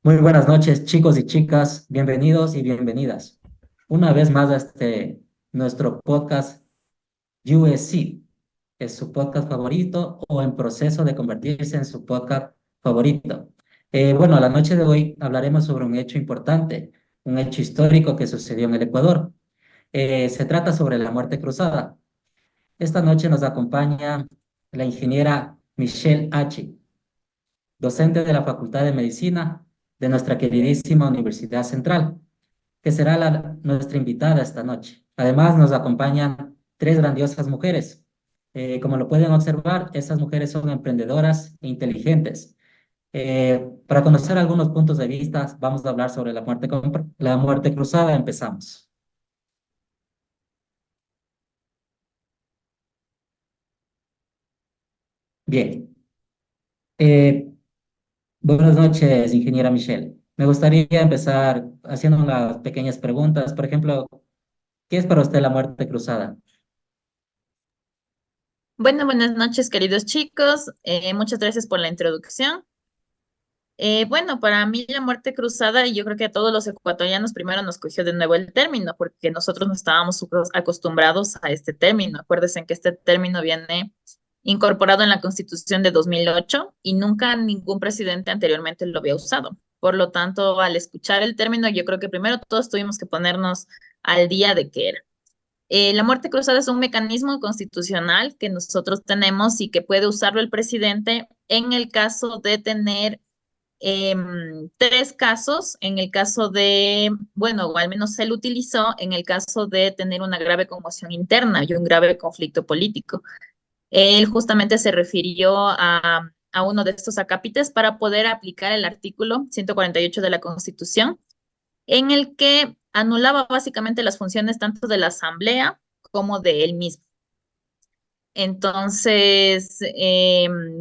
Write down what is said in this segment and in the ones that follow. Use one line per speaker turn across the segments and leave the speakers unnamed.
Muy buenas noches, chicos y chicas. Bienvenidos y bienvenidas. Una vez más a nuestro podcast USC. ¿Es su podcast favorito o en proceso de convertirse en su podcast favorito? Bueno, la noche de hoy hablaremos sobre un hecho importante, un hecho histórico que sucedió en el Ecuador. Se trata sobre la muerte cruzada. Esta noche nos acompaña la ingeniera Michelle H., docente de la Facultad de Medicina de nuestra queridísima Universidad Central, que será nuestra invitada esta noche. Además, nos acompañan tres grandiosas mujeres. Como lo pueden observar, estas mujeres son emprendedoras e inteligentes. Para conocer algunos puntos de vista, vamos a hablar sobre la muerte cruzada. Empezamos. Bien. Eh, Buenas noches, ingeniera Michelle. Me gustaría empezar haciendo unas pequeñas preguntas. Por ejemplo, ¿qué es para usted la muerte cruzada?
Bueno, buenas noches, queridos chicos. Muchas gracias por la introducción. Bueno, para mí la muerte cruzada, y yo creo que a todos los ecuatorianos primero nos cogió de nuevo el término, porque nosotros no estábamos acostumbrados a este término. Acuérdense que este término viene incorporado en la Constitución de 2008 y nunca ningún presidente anteriormente lo había usado. Por lo tanto, al escuchar el término, yo creo que primero todos tuvimos que ponernos al día de qué era. La muerte cruzada es un mecanismo constitucional que nosotros tenemos y que puede usarlo el presidente en el caso de tener tres casos, en el caso de, bueno, o al menos se lo utilizó en el caso de tener una grave conmoción interna y un grave conflicto político. Él justamente se refirió a uno de estos acápites para poder aplicar el artículo 148 de la Constitución en el que anulaba básicamente las funciones tanto de la Asamblea como de él mismo. Entonces,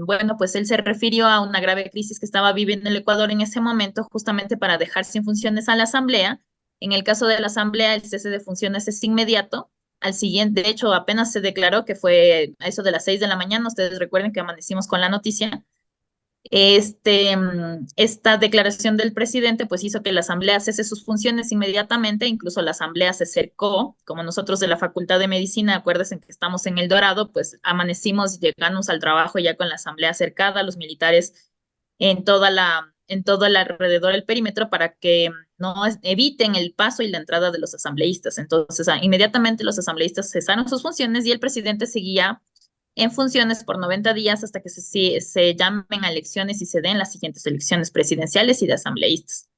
bueno, pues él se refirió a una grave crisis que estaba viviendo el Ecuador en ese momento, justamente para dejar sin funciones a la Asamblea. En el caso de la Asamblea, el cese de funciones es inmediato. Al siguiente, de hecho, apenas se declaró que fue a eso de las 6 de la mañana. Ustedes recuerden que amanecimos con la noticia. Esta declaración del presidente pues hizo que la asamblea cese sus funciones inmediatamente, incluso la asamblea se cercó, como nosotros de la Facultad de Medicina, acuérdense que estamos en El Dorado, pues amanecimos y llegamos al trabajo ya con la asamblea cercada, los militares en todo el alrededor del perímetro para que no eviten el paso y la entrada de los asambleístas. Entonces, inmediatamente los asambleístas cesaron sus funciones y el presidente seguía en funciones por 90 días hasta que se llamen a elecciones y se den las siguientes elecciones presidenciales y de asambleístas.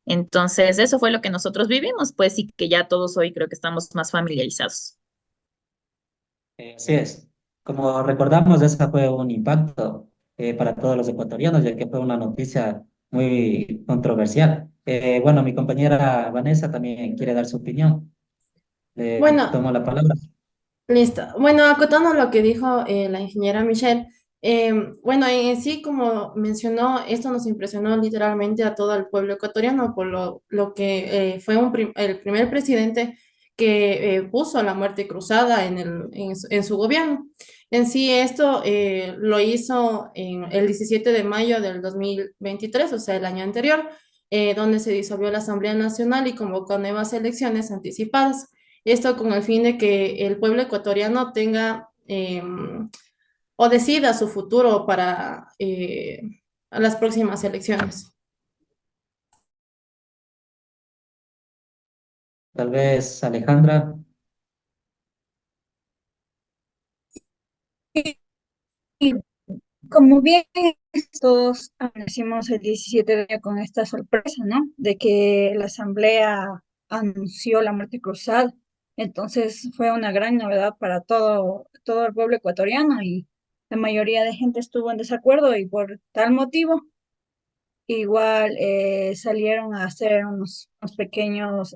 Entonces, eso fue lo que nosotros vivimos, pues, y que ya todos hoy creo que estamos más familiarizados.
Así es. Como recordamos, ese fue un impacto para todos los ecuatorianos, ya que fue una noticia muy controversial. Bueno, mi compañera Vanessa también quiere dar su opinión. Le
Bueno,
tomo la palabra.
listo. Bueno, acotando lo que dijo la ingeniera Michelle, bueno, en sí, como mencionó, esto nos impresionó literalmente a todo el pueblo ecuatoriano por lo que fue el primer presidente que puso la muerte cruzada en su gobierno. En sí, esto lo hizo en el 17 de mayo del 2023, o sea, el año anterior, donde se disolvió la Asamblea Nacional y convocó nuevas elecciones anticipadas. Esto con el fin de que el pueblo ecuatoriano tenga o decida su futuro para las próximas elecciones.
Tal vez Alejandra.
Y como bien todos amanecimos el 17 de mayo con esta sorpresa, ¿no? De que la Asamblea anunció la muerte cruzada. Entonces fue una gran novedad para todo el pueblo ecuatoriano y la mayoría de gente estuvo en desacuerdo y por tal motivo igual salieron a hacer unos pequeños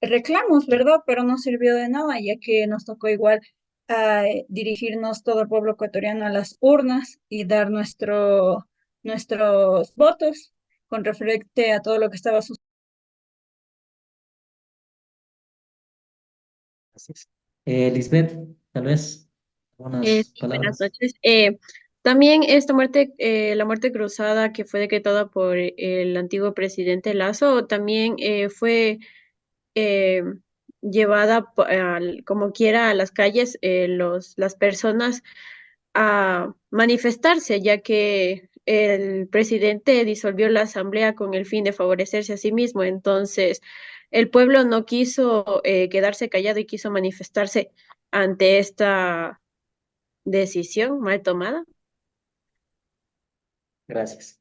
reclamos, ¿verdad? Pero no sirvió de nada, ya que nos tocó igual dirigirnos todo el pueblo ecuatoriano a las urnas y dar nuestros votos con referente a todo lo que estaba sucediendo.
Así es. Lisbeth, tal vez unas
Sí, buenas
palabras.
noches.
También esta muerte, la muerte cruzada que fue decretada por el antiguo presidente Lazo, también fue eh, llevada como quiera a las calles las personas a manifestarse, ya que el presidente disolvió la asamblea con el fin de favorecerse a sí mismo. Entonces, el pueblo no quiso quedarse callado y quiso manifestarse ante esta decisión mal tomada.
Gracias.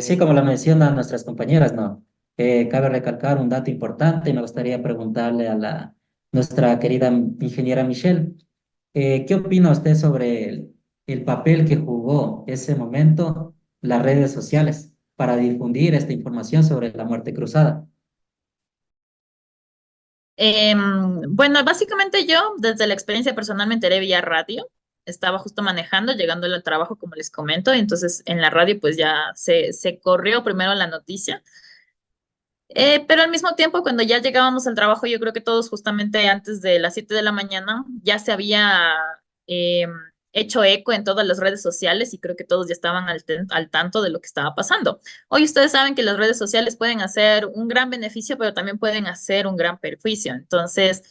Sí, como lo mencionan nuestras compañeras, ¿no? Cabe recalcar un dato importante y me gustaría preguntarle a nuestra querida ingeniera Michelle, ¿qué opina usted sobre el papel que jugó ese momento las redes sociales para difundir esta información sobre la muerte cruzada?
Bueno, básicamente yo desde la experiencia personal me enteré vía radio. Estaba justo manejando, llegando al trabajo, como les comento, y entonces en la radio pues ya se corrió primero la noticia. Pero al mismo tiempo, cuando ya llegábamos al trabajo, yo creo que todos justamente antes de las 7 de la mañana ya se había eh, hecho eco en todas las redes sociales y creo que todos ya estaban al tanto de lo que estaba pasando. Hoy ustedes saben que las redes sociales pueden hacer un gran beneficio, pero también pueden hacer un gran perjuicio. Entonces,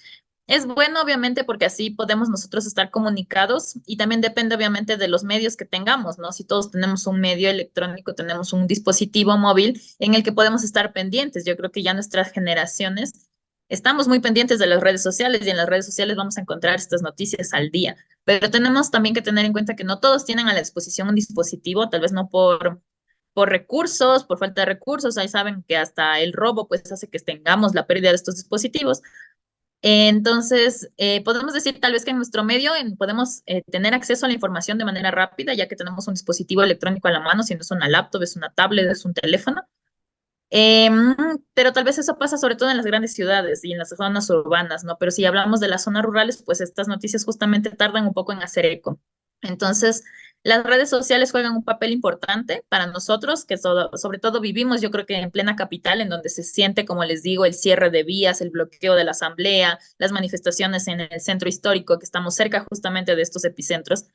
es bueno, obviamente, porque así podemos nosotros estar comunicados y también depende, obviamente, de los medios que tengamos, ¿no? Si todos tenemos un medio electrónico, tenemos un dispositivo móvil en el que podemos estar pendientes. Yo creo que ya nuestras generaciones estamos muy pendientes de las redes sociales y en las redes sociales vamos a encontrar estas noticias al día. Pero tenemos también que tener en cuenta que no todos tienen a la disposición un dispositivo, tal vez no por recursos, por falta de recursos. Ahí saben que hasta el robo pues hace que tengamos la pérdida de estos dispositivos. Entonces, podemos decir tal vez que en nuestro medio podemos tener acceso a la información de manera rápida, ya que tenemos un dispositivo electrónico a la mano, si no es una laptop, es una tablet, es un teléfono. Pero tal vez eso pasa sobre todo en las grandes ciudades y en las zonas urbanas, ¿no? Pero si hablamos de las zonas rurales, pues estas noticias justamente tardan un poco en hacer eco. Entonces, las redes sociales juegan un papel importante para nosotros, que sobre todo vivimos, yo creo que en plena capital, en donde se siente, como les digo, el cierre de vías, el bloqueo de la asamblea, las manifestaciones en el centro histórico, que estamos cerca justamente de estos epicentros.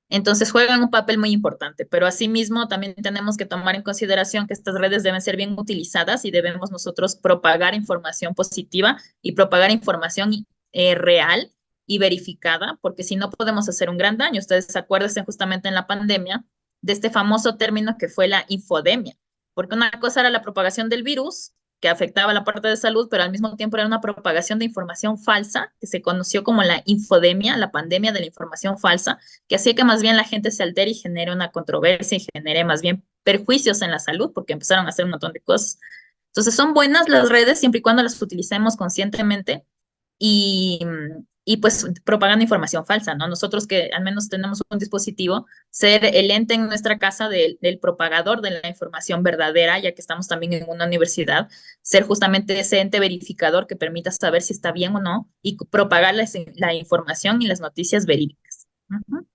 Entonces juegan un papel muy importante, pero asimismo también tenemos que tomar en consideración que estas redes deben ser bien utilizadas y debemos nosotros propagar información positiva y propagar información real y verificada, porque si no podemos hacer un gran daño. Ustedes se acuerdan justamente en la pandemia de este famoso término que fue la infodemia, porque una cosa era la propagación del virus que afectaba la parte de salud, pero al mismo tiempo era una propagación de información falsa que se conoció como la infodemia, la pandemia de la información falsa, que hacía que más bien la gente se altere y genere una controversia y genere más bien perjuicios en la salud, porque empezaron a hacer un montón de cosas. Entonces son buenas las redes siempre y cuando las utilicemos conscientemente y, y pues propagando información falsa, ¿no? Nosotros que al menos tenemos un dispositivo, ser el ente en nuestra casa del propagador de la información verdadera, ya que estamos también en una universidad, ser justamente ese ente verificador que permita saber si está bien o no y propagar la información y las noticias verídicas. Ujú.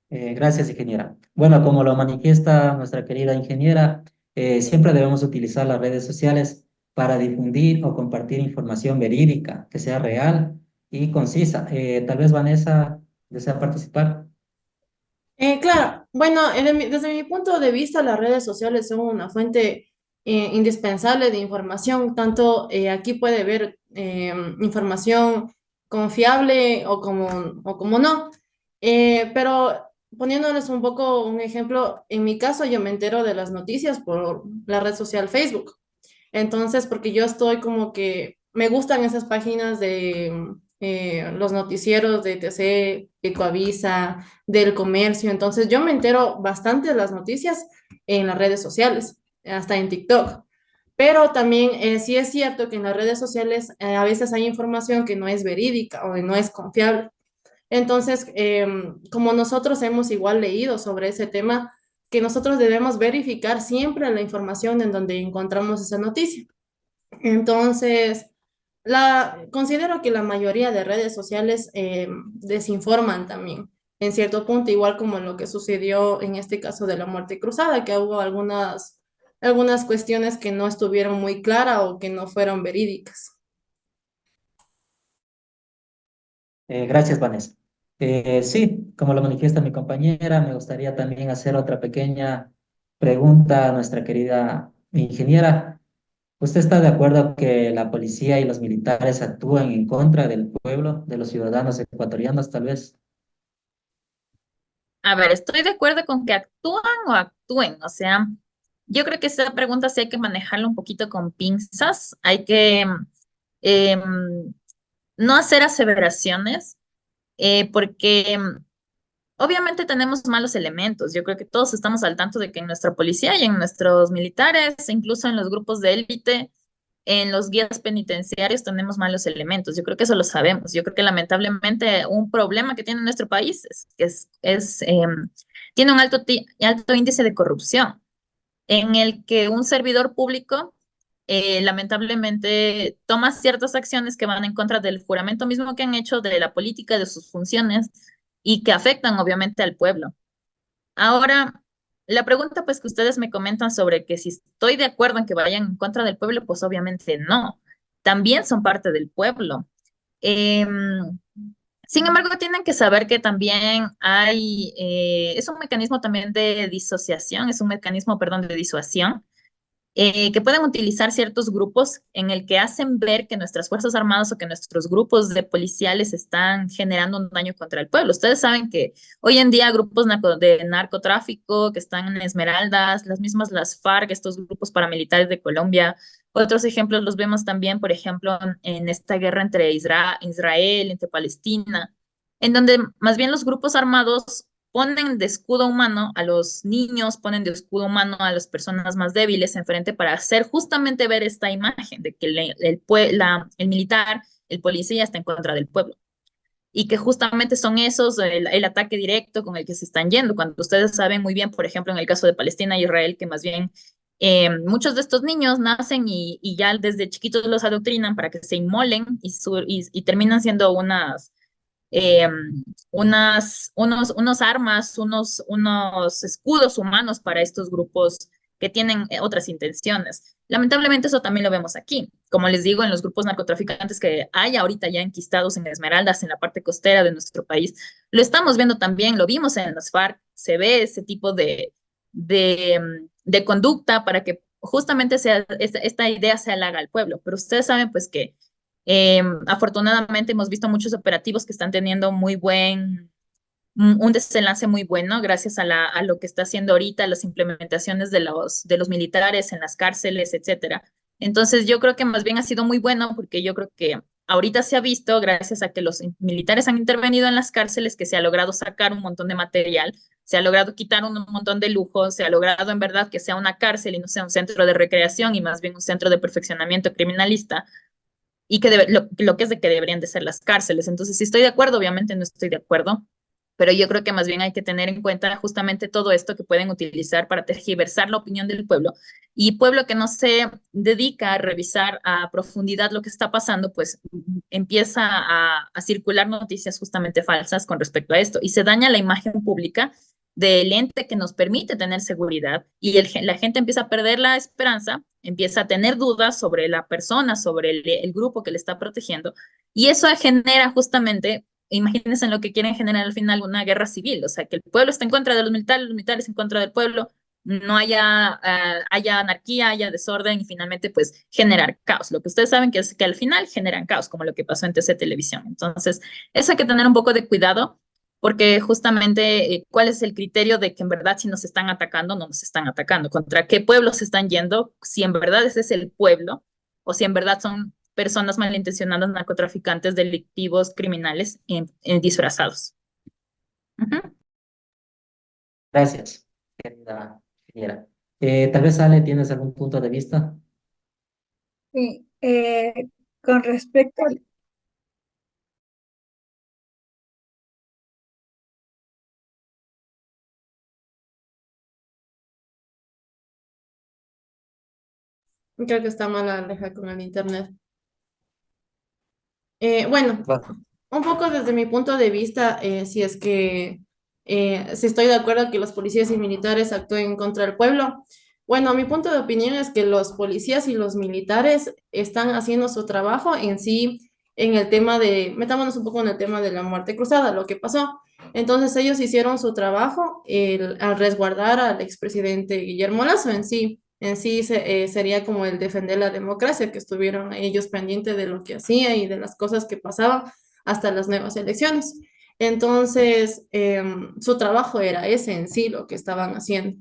Gracias, ingeniera. Bueno, como lo manifiesta nuestra querida ingeniera, siempre debemos utilizar las redes sociales para difundir o compartir información verídica, que sea real y concisa. Tal vez Vanessa desea participar.
Claro, bueno, desde mi punto de vista, las redes sociales son una fuente indispensable de información. Tanto aquí puede ver información confiable o como no. Pero poniéndoles un poco un ejemplo, en mi caso yo me entero de las noticias por la red social Facebook. Entonces, porque yo estoy como que me gustan esas páginas de los noticieros de TC, Ecoavisa, del comercio. Entonces, yo me entero bastante de las noticias en las redes sociales, hasta en TikTok. Pero también sí es cierto que en las redes sociales a veces hay información que no es verídica o no es confiable. Entonces, como nosotros hemos igual leído sobre ese tema, que nosotros debemos verificar siempre la información en donde encontramos esa noticia. Entonces, considero que la mayoría de redes sociales desinforman también, en cierto punto, igual como lo que sucedió en este caso de la muerte cruzada, que hubo algunas cuestiones que no estuvieron muy claras o que no fueron verídicas.
Gracias, Vanessa. Sí, como lo manifiesta mi compañera, me gustaría también hacer otra pequeña pregunta a nuestra querida ingeniera. ¿Usted está de acuerdo que la policía y los militares actúan en contra del pueblo, de los ciudadanos ecuatorianos, tal vez?
A ver, estoy de acuerdo con que actúan o actúen. O sea, yo creo que esta pregunta sí hay que manejarla un poquito con pinzas. Hay que em, no hacer aseveraciones, porque obviamente tenemos malos elementos. Yo creo que todos estamos al tanto de que en nuestra policía y en nuestros militares, incluso en los grupos de élite, en los guías penitenciarios tenemos malos elementos. Yo creo que eso lo sabemos. Yo creo que lamentablemente un problema que tiene nuestro país tiene un alto índice de corrupción, en el que un servidor público lamentablemente toma ciertas acciones que van en contra del juramento mismo que han hecho, de la política, de sus funciones y que afectan obviamente al pueblo. Ahora, la pregunta pues que ustedes me comentan sobre que si estoy de acuerdo en que vayan en contra del pueblo, pues obviamente no. También son parte del pueblo. Em, Sin embargo, tienen que saber que también es un mecanismo también de disociación, es un mecanismo, perdón, de disuasión, que pueden utilizar ciertos grupos en el que hacen ver que nuestras Fuerzas Armadas o que nuestros grupos de policiales están generando un daño contra el pueblo. Ustedes saben que hoy en día grupos de narcotráfico que están en Esmeraldas, las mismas las FARC, estos grupos paramilitares de Colombia, otros ejemplos los vemos también, por ejemplo, en esta guerra entre Israel, entre Palestina, en donde más bien los grupos armados ponen de escudo humano a los niños, ponen de escudo humano a las personas más débiles enfrente para hacer justamente ver esta imagen de que el militar, el policía está en contra del pueblo. Y que justamente son esos, el ataque directo con el que se están yendo, cuando ustedes saben muy bien, por ejemplo, en el caso de Palestina e Israel, que más bien muchos de estos niños nacen y ya desde chiquitos los adoctrinan para que se inmolen y terminan siendo eh, unos armas, unos escudos humanos para estos grupos que tienen otras intenciones. Lamentablemente eso también lo vemos aquí. Como les digo, en los grupos narcotraficantes que hay ahorita ya enquistados en Esmeraldas, en la parte costera de nuestro país, lo estamos viendo también, lo vimos en las FARC, se ve ese tipo de conducta para que justamente esta idea se halaga al pueblo. Pero ustedes saben pues que afortunadamente hemos visto muchos operativos que están teniendo un desenlace muy bueno gracias a lo que está haciendo ahorita las implementaciones de los militares en las cárceles, etcétera. Entonces yo creo que más bien ha sido muy bueno porque yo creo que ahorita se ha visto, gracias a que los militares han intervenido en las cárceles, que se ha logrado sacar un montón de material, se ha logrado quitar un montón de lujos, se ha logrado en verdad que sea una cárcel y no sea un centro de recreación y más bien un centro de perfeccionamiento criminalista y lo que es de que deberían de ser las cárceles. Entonces, si estoy de acuerdo, obviamente no estoy de acuerdo, pero yo creo que más bien hay que tener en cuenta justamente todo esto que pueden utilizar para tergiversar la opinión del pueblo. Y pueblo que no se dedica a revisar a profundidad lo que está pasando, pues empieza a circular noticias justamente falsas con respecto a esto y se daña la imagen pública del ente que nos permite tener seguridad y la gente empieza a perder la esperanza, empieza a tener dudas sobre la persona, sobre el grupo que le está protegiendo y eso genera justamente, imagínense en lo que quieren generar al final, una guerra civil, o sea, que el pueblo está en contra de los militares en contra del pueblo, no haya anarquía, haya desorden y finalmente pues generar caos. Lo que ustedes saben que es que al final generan caos, como lo que pasó en TC Televisión. Entonces, eso hay que tener un poco de cuidado porque justamente cuál es el criterio de que en verdad si nos están atacando, no nos están atacando, contra qué pueblo se están yendo, si en verdad ese es el pueblo o si en verdad son personas malintencionadas, narcotraficantes, delictivos, criminales disfrazados. Ujú.
Gracias, querida ingeniera. Tal vez, Ale, ¿tienes algún punto de vista?
Sí, con respecto
Creo que está mal Aleja con el internet. Bueno,
Va.
un poco desde mi punto de vista, si estoy de acuerdo que los policías y militares actúen contra el pueblo. Bueno, mi punto de opinión es que los policías y los militares están haciendo su trabajo en sí, en el tema de, metámonos un poco en el tema de la muerte cruzada, lo que pasó. Entonces ellos hicieron su trabajo al resguardar al expresidente Guillermo Lasso en sí sería como el defender la democracia, que estuvieron ellos pendientes de lo que hacía y de las cosas que pasaban hasta las nuevas elecciones. Entonces, su trabajo era ese en sí, lo que estaban haciendo.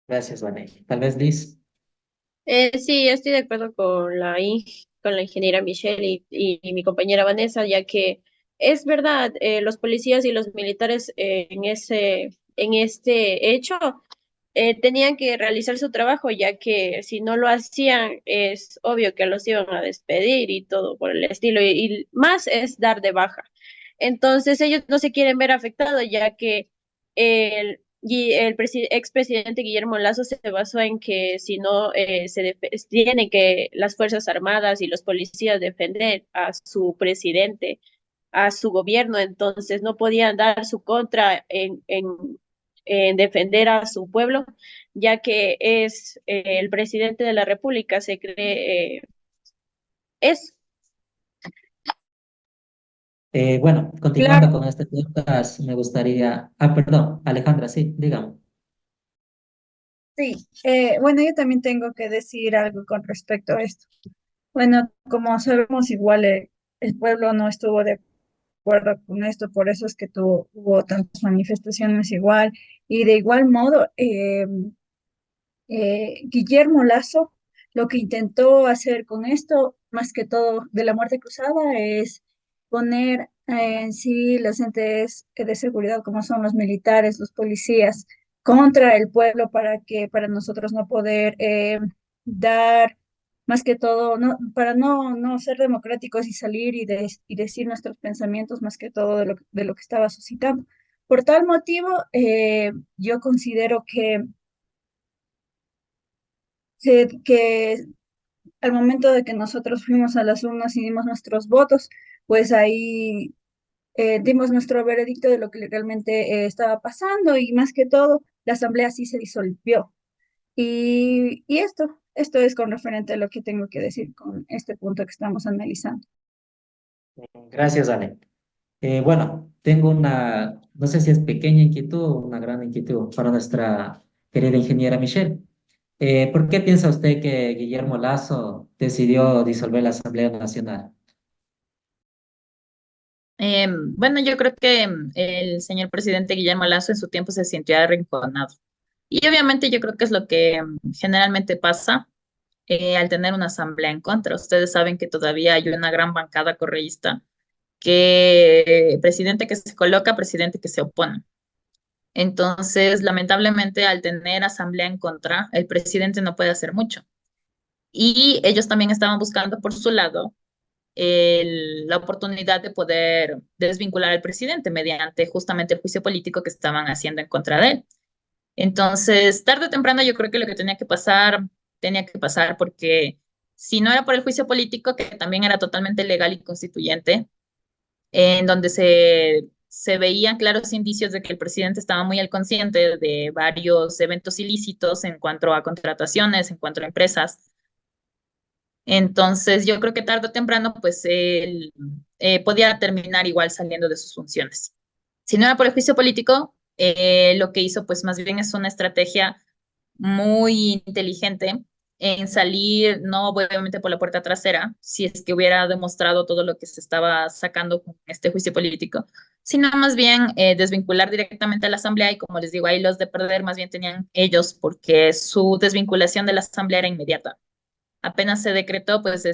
Gracias, Vané. Tal vez Liz.
Sí, estoy de acuerdo con con la ingeniera Michelle y mi compañera Vanessa, ya que es verdad, los policías y los militares en este hecho tenían que realizar su trabajo, ya que si no lo hacían, es obvio que los iban a despedir y todo por el estilo, y más es dar de baja. Entonces ellos no se quieren ver afectados, ya que expresidente Guillermo Lasso se basó en que si no tienen que las Fuerzas Armadas y los policías defender a su presidente, a su gobierno, entonces no podían dar su contra en defender a su pueblo, ya que es el presidente de la República, se cree, es
Bueno, continuando
Claro,
con este podcast, me gustaría... Ah, perdón, Alejandra, sí, dígame.
sí. Bueno, yo también tengo que decir algo con respecto a esto. Bueno, como sabemos, igual el pueblo no estuvo de acuerdo con esto, por eso es que hubo tantas manifestaciones igual. Y de igual modo, Guillermo Lasso lo que intentó hacer con esto, más que todo de la muerte cruzada, es poner en sí los entes de seguridad, como son los militares, los policías, contra el pueblo para nosotros no poder dar, más que todo, para no ser democráticos y salir y decir nuestros pensamientos, más que todo de lo que estaba suscitando. Por tal motivo, yo considero que al momento de que nosotros fuimos a las urnas y dimos nuestros votos, pues ahí dimos nuestro veredicto de lo que realmente estaba pasando y más que todo, la asamblea sí se disolvió. Y esto es con referente a lo que tengo que decir con este punto que estamos analizando.
Gracias, Ale. Bueno, tengo una, no sé si es pequeña inquietud o una gran inquietud para nuestra querida ingeniera Michelle. ¿Por qué piensa usted que Guillermo Lasso decidió disolver la Asamblea Nacional?
Bueno, yo creo que el señor presidente Guillermo Lasso en su tiempo se sintió arrinconado. Y obviamente yo creo que es lo que generalmente pasa al tener una asamblea en contra. Ustedes saben que todavía hay una gran bancada correísta que presidente que se coloca, presidente que se opone. Entonces, lamentablemente, al tener asamblea en contra, el presidente no puede hacer mucho. Y ellos también estaban buscando por su lado la oportunidad de poder desvincular al presidente mediante justamente el juicio político que estaban haciendo en contra de él. Entonces, tarde o temprano yo creo que lo que tenía que pasar porque si no era por el juicio político, que también era totalmente legal y constituyente, en donde se veían claros indicios de que el presidente estaba muy al consciente de varios eventos ilícitos en cuanto a contrataciones, en cuanto a empresas. Entonces, yo creo que tarde o temprano, pues él podía terminar igual saliendo de sus funciones. Si no era por el juicio político, lo que hizo, pues más bien es una estrategia muy inteligente en salir, no obviamente por la puerta trasera, si es que hubiera demostrado todo lo que se estaba sacando con este juicio político, sino más bien desvincular directamente a la asamblea y como les digo, ahí los de perder más bien tenían ellos porque su desvinculación de la asamblea era inmediata. Apenas se decretó, pues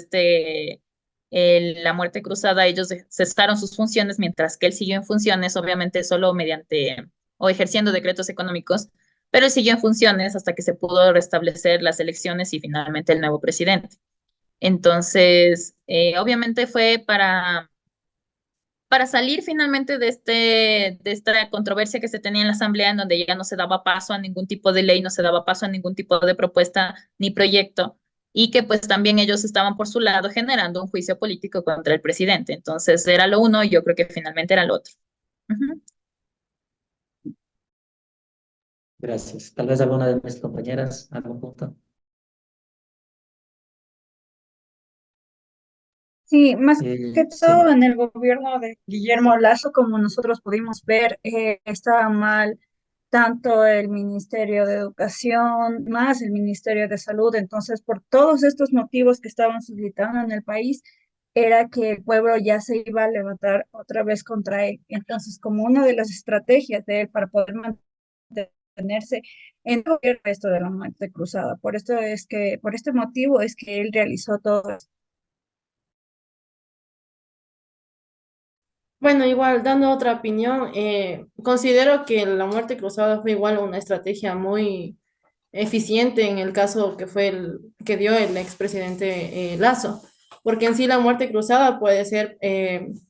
la muerte cruzada, ellos cesaron sus funciones mientras que él siguió en funciones, obviamente solo mediante o ejerciendo decretos económicos, pero él siguió en funciones hasta que se pudo restablecer las elecciones y finalmente el nuevo presidente. Entonces, obviamente fue para salir finalmente de esta controversia que se tenía en la Asamblea, en donde ya no se daba paso a ningún tipo de ley, no se daba paso a ningún tipo de propuesta ni proyecto, y que pues también ellos estaban por su lado generando un juicio político contra el presidente. Entonces era lo uno y yo creo que finalmente era lo otro. Ujú.
Gracias. Tal vez alguna de mis compañeras, algún punto.
Sí, más que todo
Sí,
en el gobierno de Guillermo Lasso, como nosotros pudimos ver, estaba mal tanto el Ministerio de Educación más el Ministerio de Salud. Entonces, por todos estos motivos que estaban suscitando en el país, era que el pueblo ya se iba a levantar otra vez contra él. Entonces, como una de las estrategias de él para poder mantenerse en el gobierno, esto de la muerte cruzada. Por esto es que, por este motivo es que él realizó todo esto.
Bueno, igual, dando otra opinión, considero que la muerte cruzada fue igual una estrategia muy eficiente en el caso que fue el que dio el expresidente Lazo, porque en sí la muerte cruzada puede ser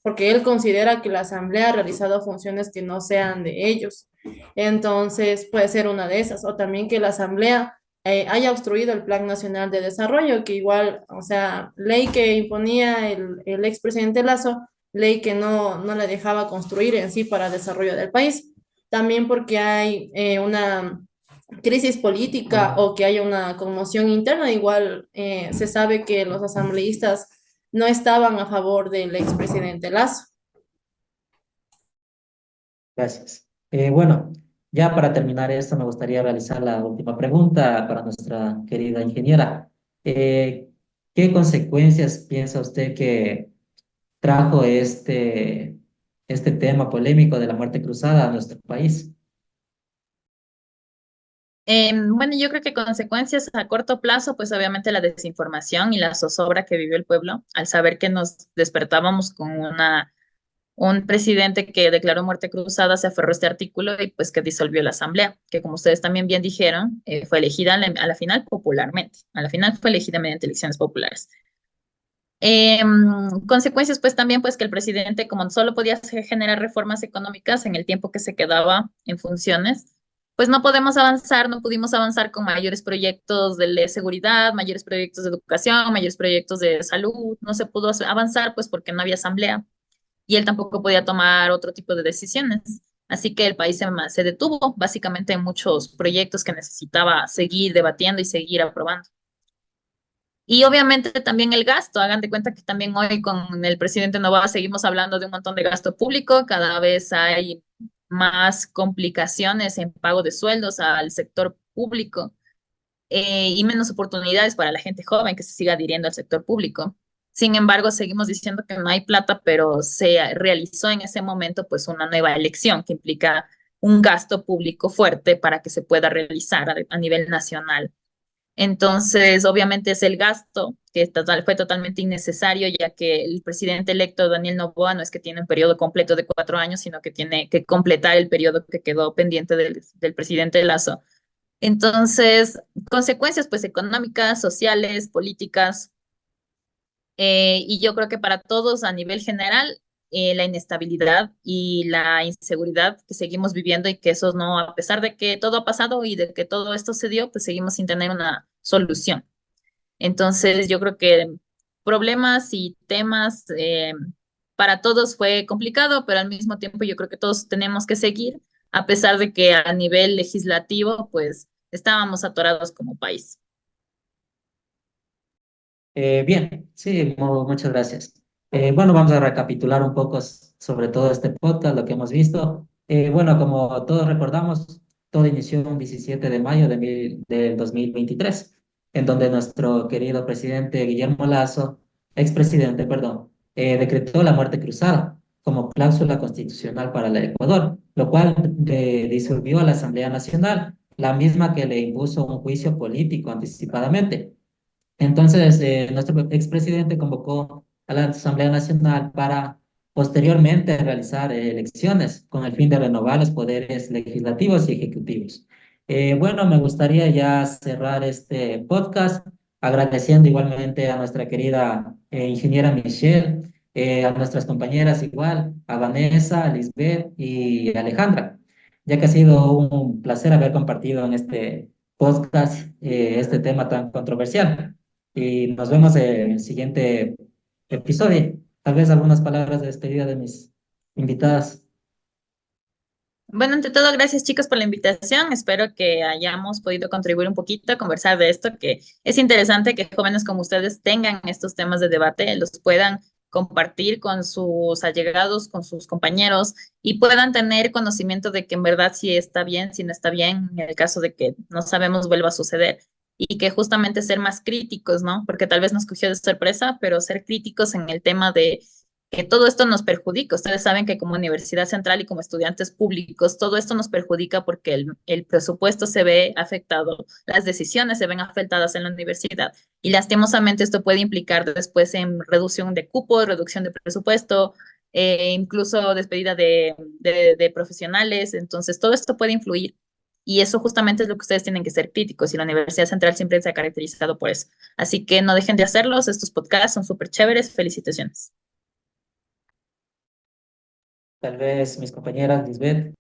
porque él considera que la asamblea ha realizado funciones que no sean de ellos, entonces puede ser una de esas, o también que la asamblea haya obstruido el Plan Nacional de Desarrollo, que igual, o sea, ley que imponía el expresidente Lazo, ley que no le dejaba construir en sí para el desarrollo del país. También porque hay una crisis política o que haya una conmoción interna, igual se sabe que los asambleístas no estaban a favor del expresidente Lazo.
gracias. Bueno, ya para terminar esto, me gustaría realizar la última pregunta para nuestra querida ingeniera. Eh, ¿Qué consecuencias piensa usted que trajo este tema polémico de la muerte cruzada a nuestro país?
Bueno, yo creo que consecuencias a corto plazo, pues obviamente la desinformación y la zozobra que vivió el pueblo al saber que nos despertábamos con un presidente que declaró muerte cruzada, se aferró a este artículo y pues que disolvió la asamblea, que como ustedes también bien dijeron, fue elegida a la final popularmente, a la final fue elegida mediante elecciones populares. Consecuencias, pues también, pues que el presidente, como solo podía generar reformas económicas en el tiempo que se quedaba en funciones, pues no podemos avanzar, no pudimos avanzar con mayores proyectos de seguridad, mayores proyectos de educación, mayores proyectos de salud, no se pudo avanzar, pues porque no había asamblea y él tampoco podía tomar otro tipo de decisiones. Así que el país se detuvo básicamente en muchos proyectos que necesitaba seguir debatiendo y seguir aprobando. Y obviamente también el gasto. Hagan de cuenta que también hoy con el presidente Novoa seguimos hablando de un montón de gasto público. Cada vez hay más complicaciones en pago de sueldos al sector público y menos oportunidades para la gente joven que se siga adhiriendo al sector público. Sin embargo, seguimos diciendo que no hay plata, pero se realizó en ese momento pues una nueva elección que implica un gasto público fuerte para que se pueda realizar a nivel nacional. Entonces, obviamente es el gasto que fue totalmente innecesario, ya que el presidente electo Daniel Noboa no es que tiene un periodo completo de 4 años, sino que tiene que completar el periodo que quedó pendiente del presidente Lazo. Entonces, consecuencias pues económicas, sociales, políticas, y yo creo que para todos a nivel general, la inestabilidad y la inseguridad que seguimos viviendo y que eso no, a pesar de que todo ha pasado y de que todo esto se dio, pues seguimos sin tener una solución. Entonces, yo creo que problemas y temas para todos fue complicado, pero al mismo tiempo yo creo que todos tenemos que seguir, a pesar de que a nivel legislativo, pues estábamos atorados como país.
Bien, sí, muchas gracias. Bueno, vamos a recapitular un poco sobre todo este podcast, lo que hemos visto. Bueno, como todos recordamos, todo inició un 17 de mayo del 2023, en donde nuestro querido presidente Guillermo Lasso, expresidente, perdón, decretó la muerte cruzada como cláusula constitucional para el Ecuador, lo cual disolvió a la Asamblea Nacional, la misma que le impuso un juicio político anticipadamente. Entonces, nuestro expresidente convocó a la Asamblea Nacional para posteriormente realizar elecciones con el fin de renovar los poderes legislativos y ejecutivos. Bueno, me gustaría ya cerrar este podcast agradeciendo igualmente a nuestra querida ingeniera Michelle, a nuestras compañeras igual, a Vanessa, a Lisbeth y Alejandra, ya que ha sido un placer haber compartido en este podcast este tema tan controversial y nos vemos en el siguiente episodio. Tal vez algunas palabras de despedida de mis invitadas.
Bueno, ante todo, gracias chicos por la invitación. Espero que hayamos podido contribuir un poquito a conversar de esto, que es interesante que jóvenes como ustedes tengan estos temas de debate, los puedan compartir con sus allegados, con sus compañeros y puedan tener conocimiento de que en verdad sí está bien, si no está bien, en el caso de que no sabemos vuelva a suceder. Y que justamente ser más críticos, ¿no? Porque tal vez nos cogió de sorpresa, pero ser críticos en el tema de que todo esto nos perjudica. Ustedes saben que como Universidad Central y como estudiantes públicos, todo esto nos perjudica porque el presupuesto se ve afectado, las decisiones se ven afectadas en la universidad y lastimosamente esto puede implicar después en reducción de cupos, reducción de presupuesto, incluso despedida de profesionales. Entonces, todo esto puede influir. Y eso justamente es lo que ustedes tienen que ser críticos y la Universidad Central siempre se ha caracterizado por eso. Así que no dejen de hacerlos, estos podcasts son súper chéveres, felicitaciones.
Tal vez mis compañeras, Lisbeth.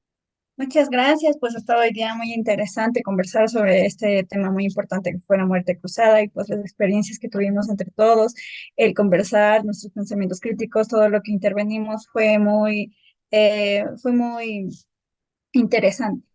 Muchas gracias, pues ha estado hoy día muy interesante conversar sobre este tema muy importante que fue la muerte cruzada y pues las experiencias que tuvimos entre todos, el conversar, nuestros pensamientos críticos, todo lo que intervenimos fue muy interesante.